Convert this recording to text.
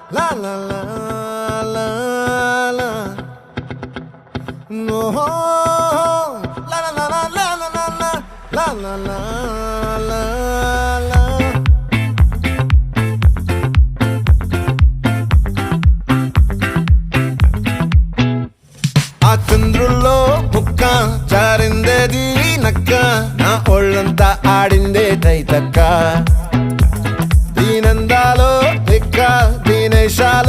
La la la la la. No. La la la la la la la la. La la la la la. ఆ చంద్రుల్లో ముక్క చారిందేది నక్క నా ఒళ్ళంతా ఆడిందే తైతక్క దీనందాలో లెక్క దీనేశాల